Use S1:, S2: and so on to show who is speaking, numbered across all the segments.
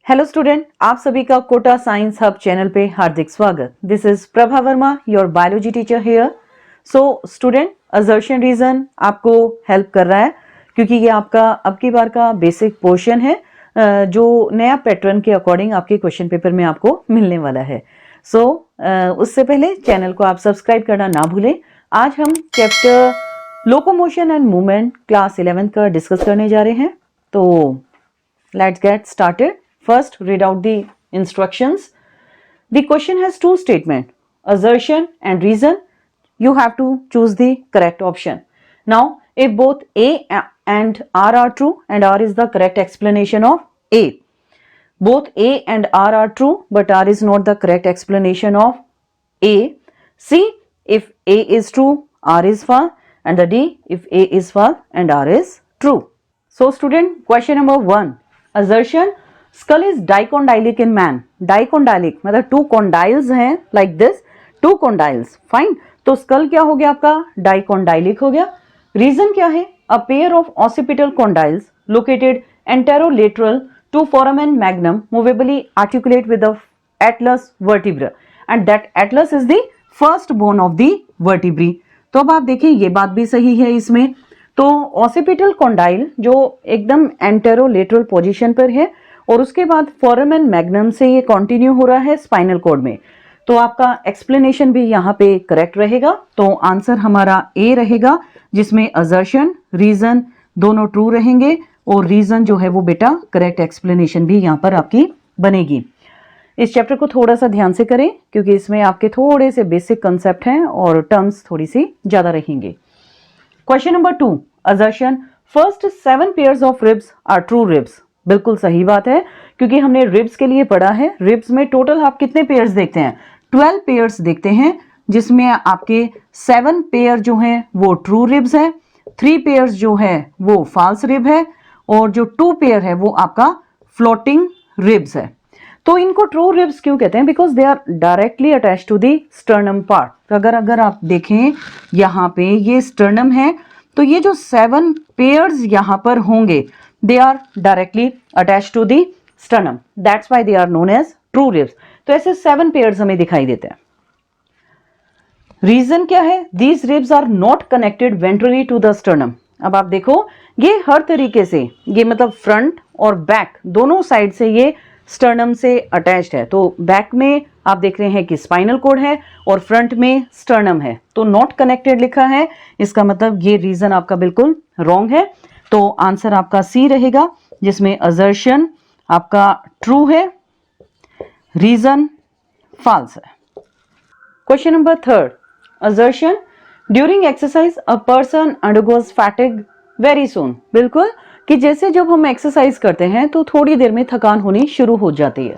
S1: Hello student, आप सभी का कोटा साइंस हब चैनल पे हार्दिक स्वागत। This is Prabha Verma, your biology teacher here. So student, assertion reason आपको हेल्प कर रहा है क्योंकि ये आपका अब की बार का बेसिक पोर्शन है जो नया पैटर्न के अकॉर्डिंग आपके क्वेश्चन पेपर में आपको मिलने वाला है। सो उससे पहले चैनल को आप सब्सक्राइब करना ना भूलें। आज हम chapter locomotion and movement class 11 का डिस्कस करने जा रहे हैं। तो let's get started. First, read out the instructions. The question has two statements, assertion and reason. You have to choose the correct option. Now, if both A and R are true, and R is the correct explanation of A. Both A and R are true, but R is not the correct explanation of A. C, if A is true, R is false, and the D, if A is false and R is true. So, student, question number 1, assertion. Skull is dicondylic in man. Dicondylic मतलब two condyles हैं like this, two condyles. Fine, तो skull क्या हो गया आपका? Dicondylic हो गया. Reason क्या है? A pair of occipital condyles located anterolateral to foramen magnum movably articulate with the atlas vertebra and that atlas is the first bone of the vertebrae. तो अब आप देखिए ये बात भी सही है इसमें. तो ऑसिपिटल कॉन्डाइल जो एकदम एंटेरोलेटरल पोजीशन पर है और उसके बाद फोरामेन मैग्नम से ये कंटिन्यू हो रहा है स्पाइनल कॉर्ड में. तो आपका एक्सप्लेनेशन भी यहाँ पे करेक्ट रहेगा. तो आंसर हमारा ए रहेगा जिसमें असर्शन रीजन दोनों ट्रू रहेंगे और रीजन जो है वो बेटा करेक्ट एक्सप्लेनेशन भी यहाँ पर आपकी बनेगी. इस चैप्टर को थोड़ा सा ध्यान से करें क्योंकि इसमें आपके थोड़े से बेसिक कंसेप्ट हैं और टर्म्स थोड़ी सी ज्यादा रहेंगे. Question number 2, assertion first 7 pairs of ribs are true ribs. बिल्कुल सही बात है क्योंकि हमने रिब्स के लिए पढ़ा है. रिब्स में टोटल आप कितने पेयर्स देखते हैं? 12 पेयर्स देखते हैं जिसमें आपके 7 पेयर जो हैं वो ट्रू रिब्स है, 3 पेयर्स जो है वो फॉल्स रिब है और जो 2 पेयर है वो आपका फ्लोटिंग रिब्स है. तो इनको ट्रू रिब्स क्यों कहते हैं? Because they are directly attach to the sternum part. तो अगर आप देखें यहाँ पे ये स्टर्नम है तो ये जो 7 पेयर्स यहाँ पर होंगे they are directly attached to the sternum. That's why they are known as true ribs. तो ऐसे 7 pairs हमें दिखाई देते हैं. रीजन क्या है? These ribs are not connected ventrally to the sternum. अब आप देखो ये हर तरीके से ये मतलब फ्रंट और बैक दोनों साइड से ये स्टर्नम से अटैच्ड है. तो बैक में आप देख रहे हैं कि स्पाइनल कोड है और फ्रंट में स्टर्नम है. तो नॉट कनेक्टेड लिखा है, इसका मतलब ये रीजन आपका बिल्कुल रॉन्ग है. तो आंसर आपका सी रहेगा जिसमें असर्शन आपका ट्रू है, रीजन फॉल्स है. Question number 3, assertion during exercise a person undergoes fatigue very soon. बिल्कुल कि जैसे जब हम एक्सरसाइज करते हैं तो थोड़ी देर में थकान होनी शुरू हो जाती है.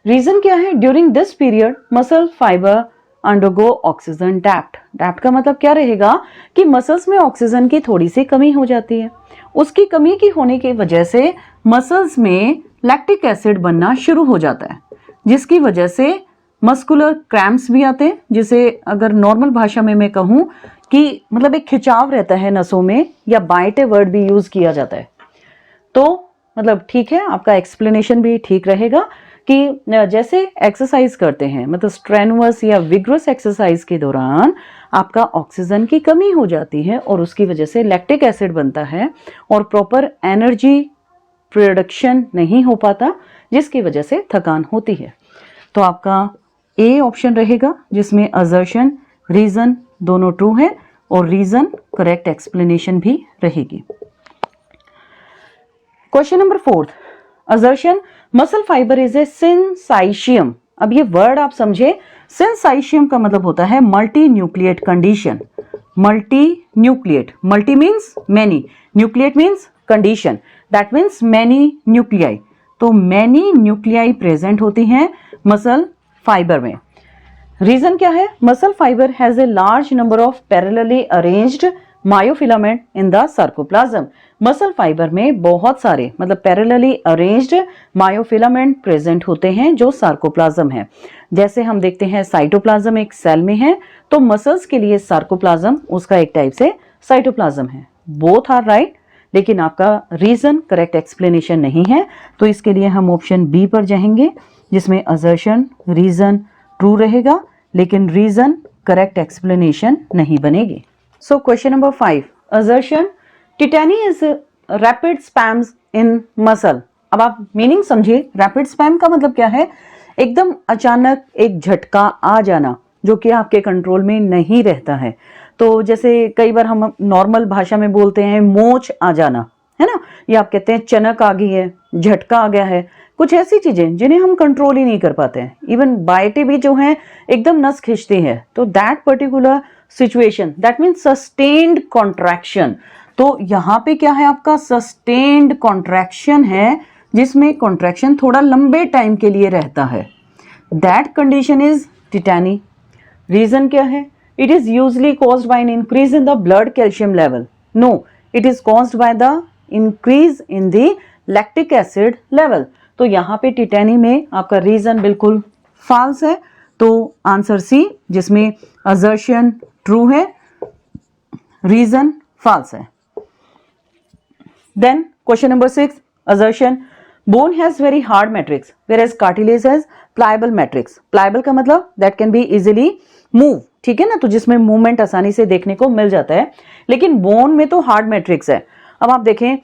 S1: रीजन क्या है? During this period muscle fibre undergo oxygen डेप्ट. डेप्ट का मतलब क्या रहेगा कि मसल्स में ऑक्सीजन की थोड़ी सी कमी हो जाती है. उसकी कमी की होने की वजह से मसल्स में लैक्टिक एसिड बनना शुरू हो जाता है जिसकी वजह से मस्कुलर क्रैम्प्स भी आते हैं, जिसे अगर नॉर्मल भाषा में मैं कहूँ कि मतलब एक खिंचाव रहता है नसों में, या बाइटे वर्ड भी यूज किया जाता है. तो मतलब ठीक है, आपका एक्सप्लेनेशन भी ठीक रहेगा कि जैसे एक्सरसाइज करते हैं मतलब स्ट्रेनुअस या विग्रस एक्सरसाइज के दौरान आपका ऑक्सीजन की कमी हो जाती है और उसकी वजह से लैक्टिक एसिड बनता है और प्रॉपर एनर्जी प्रोडक्शन नहीं हो पाता जिसकी वजह से थकान होती है. तो आपका ए ऑप्शन रहेगा जिसमें असर्शन रीजन दोनों ट्रू है और रीजन करेक्ट एक्सप्लेनेशन भी रहेगी. Question number 4, assertion muscle fibre is a syncytium. अब ये वर्ड आप समझे, सिंसाइशियम का मतलब होता है multi nucleate condition. Multi nucleate, multi means many, nucleate means condition, that means many nuclei. तो मैनी न्यूक्लियाई प्रेजेंट होती हैं मसल फाइबर में. रीजन क्या है? Muscle fibre has a large number of parallelly arranged myofilament in the sarcoplasm. Muscle fibre में बहुत सारे मतलब पैरेलली अरेंज्ड मायोफिलामेंट प्रेजेंट होते हैं जो सार्कोप्लाज्म है. जैसे हम देखते हैं साइटोप्लाज्म एक सेल में है, तो मसल्स के लिए सार्कोप्लाज्म उसका एक टाइप से साइटोप्लाज्म है. Both are right. लेकिन आपका रीजन करेक्ट एक्सप्लेनेशन नहीं है, तो इसके लिए हम ऑप्शन बी पर जाएंगे, जिसमें असर्शन रीजन ट्रू रहेगा लेकिन रीजन करेक्ट एक्सप्लेनेशन नहीं बनेगी। So question number 5, assertion टिटैनी is rapid spams in muscle. अब आप मीनिंग समझिए, रैपिड स्पैम का मतलब क्या है, एकदम अचानक एक झटका आ जाना जो कि आपके कंट्रोल में नहीं रहता है। तो जैसे कई बार हम नॉर्मल भाषा में बोलते हैं मोच आ जाना, है ना, या आप कहते हैं चनक आ गई है, झटका आ गया है, कुछ ऐसी चीजें जिन्हें हम कंट्रोल ही नहीं कर पाते हैं। इवन बाइटें भी जो हैं एकदम नस खींचती है, तो that particular situation that means sustained contraction. तो यहाँ पे क्या है, आपका सस्टेन्ड कॉन्ट्रैक्शन है, जिसमें कॉन्ट्रैक्शन थोड़ा लंबे टाइम के लिए रहता है। That condition is tetany. Reason क्या है, it is usually caused by an increase in the blood calcium level. No, it is caused by the increase in the lactic acid level. तो यहाँ पे टिटैनी में आपका रीजन बिल्कुल फॉल्स है, तो आंसर सी, जिसमें असर्शन ट्रू है, रीजन फॉल्स है। Then question number 6, assertion bone has very hard matrix whereas cartilage has pliable matrix। pliable का मतलब that can be easily move, ठीक है ना, तो जिसमें मूवमेंट आसानी से देखने को मिल जाता है, लेकिन बोन में तो हार्ड मैट्रिक्स है। अब आप देखें,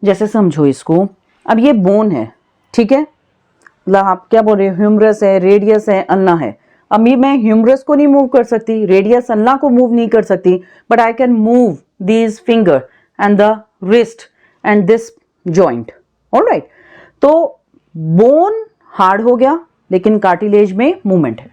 S1: जैसे समझो इसको, अब ये बोन है, ठीक है, मतलब आप क्या बोल रहे हो, ह्यूमरस है, रेडियस है, अल्ना है। अब मैं ह्यूमरस को नहीं मूव कर सकती, रेडियस अल्ना को मूव नहीं कर सकती, but I can move these finger and the wrist and this joint. Alright, तो बोन हार्ड हो गया लेकिन कार्टिलेज में मूवमेंट है।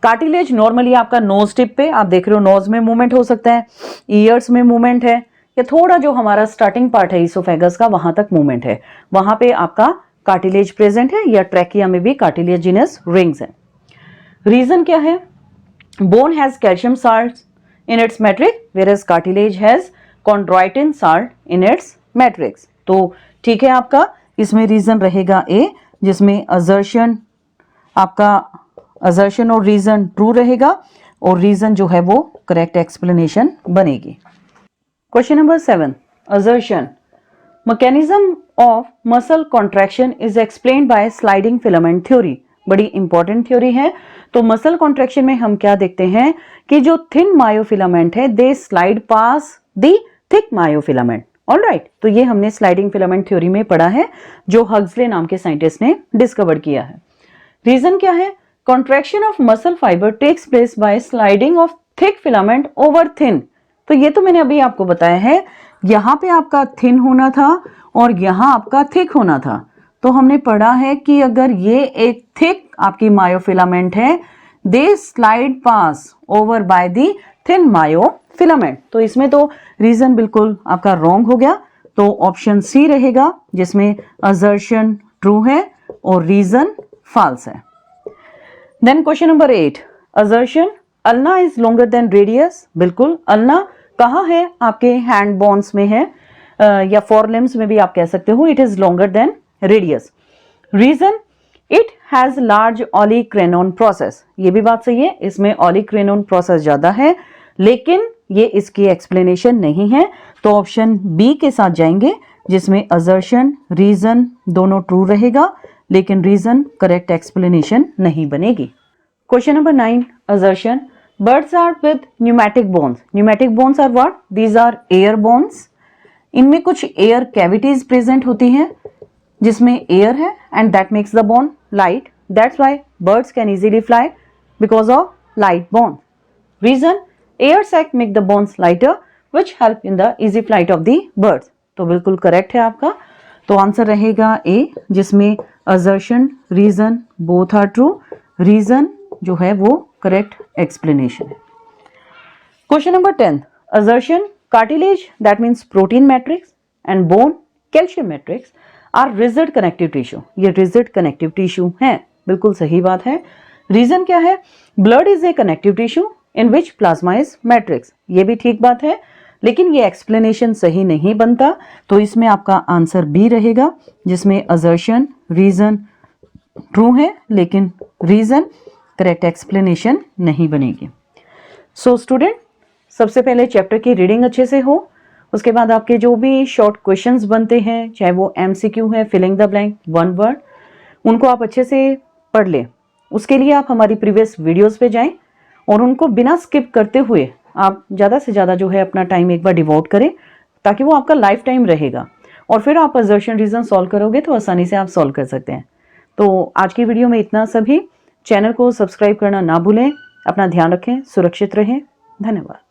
S1: कार्टिलेज नॉर्मली आपका नोज टिप पे, आप देख रहे हो, नोज में मूवमेंट हो सकता है, ईयर्स में मूवमेंट है, या थोड़ा जो हमारा स्टार्टिंग पार्ट है इसोफेगस का, वहां तक मूवमेंट है, वहां पे आपका कार्टिलेज प्रेजेंट है, या ट्रैकिया में भी कार्टिलेजिनस रिंग्स है। रीजन क्या है, bone has calcium salt in its matrix whereas cartilage has chondroitin salt in its matrix. तो ठीक है, आपका इसमें रीजन रहेगा ए, जिसमें असर्शन, आपका असर्शन और रीजन ट्रू रहेगा, और रीजन जो है वो करेक्ट एक्सप्लेनेशन बनेगी। Question number 7, assertion mechanism of muscle contraction is explained bye sliding filament theory. बड़ी इंपॉर्टेंट थ्योरी है। तो मसल कॉन्ट्रैक्शन में हम क्या देखते हैं कि जो थिन मायोफिलामेंट है दे slide past the thick myofilament. Alright, तो ये हमने स्लाइडिंग फिलामेंट थ्योरी में पढ़ा है, जो हग्सले नाम के साइंटिस्ट ने डिस्कवर किया है। रीजन क्या है, contraction of muscle fibre takes place by sliding of thick filament over thin. तो ये तो मैंने अभी आपको बताया है, यहाँ पे आपका थिन होना था और यहाँ आपका थिक होना था। तो हमने पढ़ा है कि अगर ये एक थिक आपकी मायोफिलामेंट है, दे slide past over by the thin myofilament. तो इसमें तो रीजन बिल्कुल आपका रॉन्ग हो गया, तो ऑप्शन सी रहेगा, जिसमें असर्शन ट्रू है और रीजन फॉल्स है। Then question number 8, assertion ulna is longer than radius. बिल्कुल, अल्ना कहाँ है, आपके हैंड बोन्स में है, या फोरलिम्स में भी आप कह सकते हो, it is longer than radius. Reason, it has large olecranon process. ये भी बात सही है, इसमें ऑलिक्रेनोन प्रोसेस ज्यादा है, लेकिन ये इसकी एक्सप्लेनेशन नहीं है, तो ऑप्शन बी के साथ जाएंगे, जिसमें असर्शन रीजन दोनों ट्रू रहेगा, लेकिन रीजन करेक्ट एक्सप्लेनेशन नहीं बनेगी। Question number 9, assertion birds are with pneumatic bones. Pneumatic bones are what, these are air bones. इनमें कुछ एयर कैविटीज प्रेजेंट होती हैं जिसमें एयर है, and that makes the bone light, that's why birds can easily fly because of light bone. Reason, air sac make the bones lighter which help in the easy flight of the birds. तो बिल्कुल correct है आपका, तो answer रहेगा A, जिसमें assertion reason both are true, reason जो है वो करेक्ट एक्सप्लेनेशन है। Question number 10, assertion cartilage that means protein matrix and bone calcium matrix are rigid connective tissue. ये रिजिड कनेक्टिव टिश्यू है, बिल्कुल सही बात है। रीजन क्या है, blood is a connective tissue in which plasma is matrix. ये भी ठीक बात है, लेकिन ये एक्सप्लेनेशन सही नहीं बनता, तो इसमें आपका आंसर बी रहेगा, जिसमें असर्शन रीजन ट्रू है, लेकिन रीजन करेक्ट एक्सप्लेनेशन नहीं बनेगी। सो स्टूडेंट, सबसे पहले चैप्टर की रीडिंग अच्छे से हो, उसके बाद आपके जो भी शॉर्ट क्वेश्चंस बनते हैं, चाहे वो MCQ है, filling the blank, one word, उनको आप अच्छे से पढ़ लें। उसके लिए आप हमारी प्रीवियस वीडियोस पे जाएं और उनको बिना स्किप करते हुए आप ज़्यादा से ज़्यादा जो है अपना टाइम एक बार डिवोट करें, ताकि वो आपका लाइफ टाइम रहेगा। और फिर आप असर्शन रीजन सॉल्व करोगे तो आसानी से आप सॉल्व कर सकते हैं। तो आज की वीडियो में इतना सभी। चैनल को सब्सक्राइब करना ना भूलें। अपना ध्यान रखें, सुरक्षित रहें। धन्यवाद।